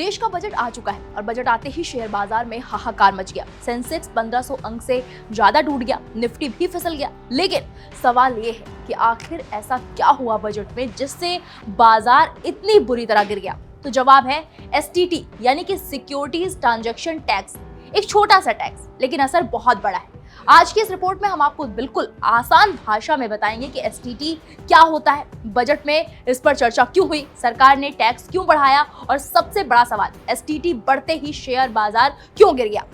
देश का बजट आ चुका है और बजट आते ही शेयर बाजार में हाहाकार मच गया। सेंसेक्स 1500 अंक से ज्यादा टूट गया, निफ्टी भी फिसल गया। लेकिन सवाल ये है कि आखिर ऐसा क्या हुआ बजट में जिससे बाजार इतनी बुरी तरह गिर गया? तो जवाब है एसटीटी यानी कि सिक्योरिटीज ट्रांजैक्शन टैक्स। एक छोटा सा टैक्स लेकिन असर बहुत बड़ा है। आज की इस रिपोर्ट में हम आपको बिल्कुल आसान भाषा में बताएंगे कि एसटीटी क्या होता है, बजट में इस पर चर्चा क्यों हुई, सरकार ने टैक्स क्यों बढ़ाया और सबसे बड़ा सवाल, एसटीटी बढ़ते ही शेयर बाजार क्यों गिर गया।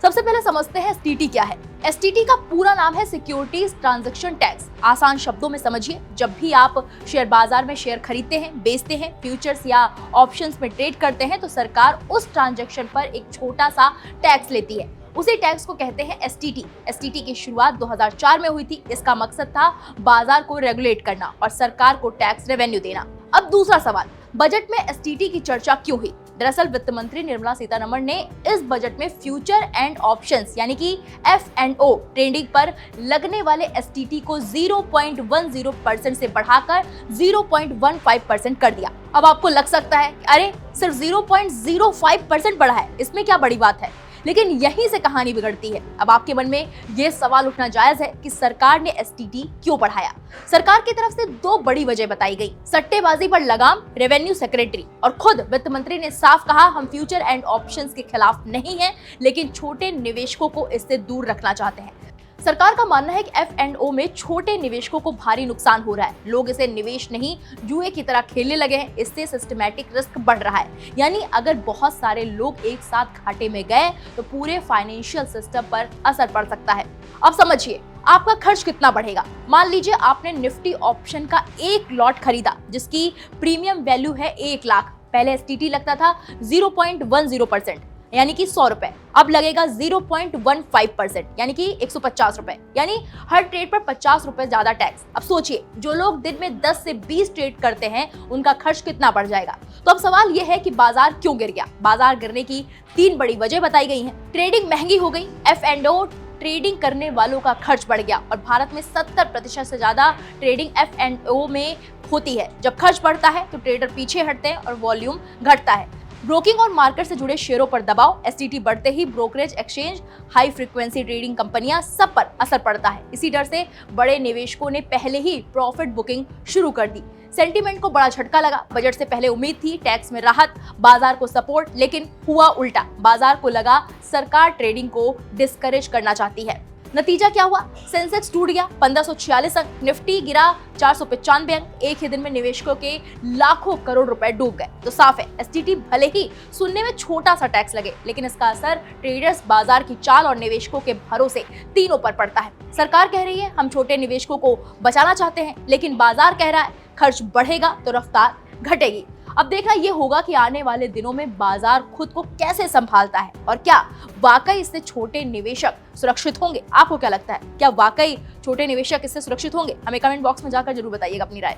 सबसे पहले समझते हैं एसटीटी क्या है। एसटीटी का पूरा नाम है सिक्योरिटीज ट्रांजैक्शन टैक्स। आसान शब्दों में समझिए, जब भी आप शेयर बाजार में शेयर खरीदते हैं, बेचते हैं, फ्यूचर्स या ऑप्शंस में ट्रेड करते हैं तो सरकार उस ट्रांजैक्शन पर एक छोटा सा टैक्स लेती है। उसी टैक्स को कहते हैं एसटीटी। एसटीटी की शुरुआत 2004 में हुई थी। इसका मकसद था बाजार को रेगुलेट करना और सरकार को टैक्स रेवेन्यू देना। अब दूसरा सवाल, बजट में एसटीटी की चर्चा क्यों हुई? दरअसल वित्त मंत्री निर्मला सीतारमण ने इस बजट में फ्यूचर एंड ऑप्शंस यानी कि F&O ट्रेडिंग पर लगने वाले एसटीटी को 0.10% से बढ़ाकर 0.15% कर दिया। अब आपको लग सकता है अरे सिर्फ 0.05% बढ़ा है, इसमें क्या बड़ी बात है? लेकिन यहीं से कहानी बिगड़ती है। अब आपके मन में यह सवाल उठना जायज है कि सरकार ने एसटीटी क्यों बढ़ाया। सरकार की तरफ से दो बड़ी वजह बताई गई, सट्टेबाजी पर लगाम, रेवेन्यू सेक्रेटरी। और खुद वित्त मंत्री ने साफ कहा, हम फ्यूचर एंड ऑप्शंस के खिलाफ नहीं हैं, लेकिन छोटे निवेशकों को इससे दूर रखना चाहते हैं। सरकार का मानना है कि F&O में छोटे निवेशकों को भारी नुकसान हो रहा है। लोग इसे निवेश नहीं जुए की तरह खेलने लगे हैं। इससे सिस्टमैटिक रिस्क बढ़ रहा है। यानी अगर बहुत सारे लोग एक साथ घाटे में गए तो पूरे फाइनेंशियल सिस्टम पर असर पड़ सकता है। अब समझिए आपका खर्च कितना बढ़ेगा। मान लीजिए आपने निफ्टी ऑप्शन का एक लॉट खरीदा जिसकी प्रीमियम वैल्यू है 1 लाख। पहले एसटीटी लगता था 0.10% यानी कि 100 रुपए, अब लगेगा 0.15% यानी कि 150 रुपए, यानी हर ट्रेड पर 50 रुपए ज्यादा टैक्स। अब सोचिए जो लोग दिन में 10 से 20 ट्रेड करते हैं उनका खर्च कितना बढ़ जाएगा। तो अब सवाल यह है कि बाजार क्यों गिर गया। बाजार गिरने की 3 बड़ी वजह बताई गई हैं। ट्रेडिंग महंगी हो गई, F&O ट्रेडिंग करने वालों का खर्च बढ़ गया और भारत में 70% से ज्यादा ट्रेडिंग F&O में होती है। जब खर्च बढ़ता है तो ट्रेडर पीछे हटते हैं और वॉल्यूम घटता है। ब्रोकिंग और मार्केट से जुड़े शेयरों पर दबाव, एसटीटी बढ़ते ही brokerage exchange, high frequency trading कंपनियां, सब पर असर पड़ता है। इसी डर से बड़े निवेशकों ने पहले ही प्रॉफिट बुकिंग शुरू कर दी। सेंटीमेंट को बड़ा झटका लगा। बजट से पहले उम्मीद थी टैक्स में राहत, बाजार को सपोर्ट, लेकिन हुआ उल्टा। बाजार को लगा सरकार ट्रेडिंग को डिस्करेज करना चाहती है। नतीजा क्या हुआ? सेंसेक्स टूट गया 1546 अंक, निफ्टी गिरा 495 अंक। एक ही दिन में निवेशकों के लाखों करोड़ रुपए डूब गए। तो साफ है एसटीटी भले ही सुनने में छोटा सा टैक्स लगे, लेकिन इसका असर ट्रेडर्स, बाजार की चाल और निवेशकों के भरोसे तीनों पर पड़ता है। सरकार कह रही है हम छोटे निवेशकों को बचाना चाहते हैं, लेकिन बाजार कह रहा है खर्च बढ़ेगा तो रफ्तार घटेगी। अब देखना यह होगा कि आने वाले दिनों में बाजार खुद को कैसे संभालता है और क्या वाकई इससे छोटे निवेशक सुरक्षित होंगे। आपको क्या लगता है, क्या वाकई छोटे निवेशक इससे सुरक्षित होंगे? हमें कमेंट बॉक्स में जाकर जरूर बताइएगा अपनी राय।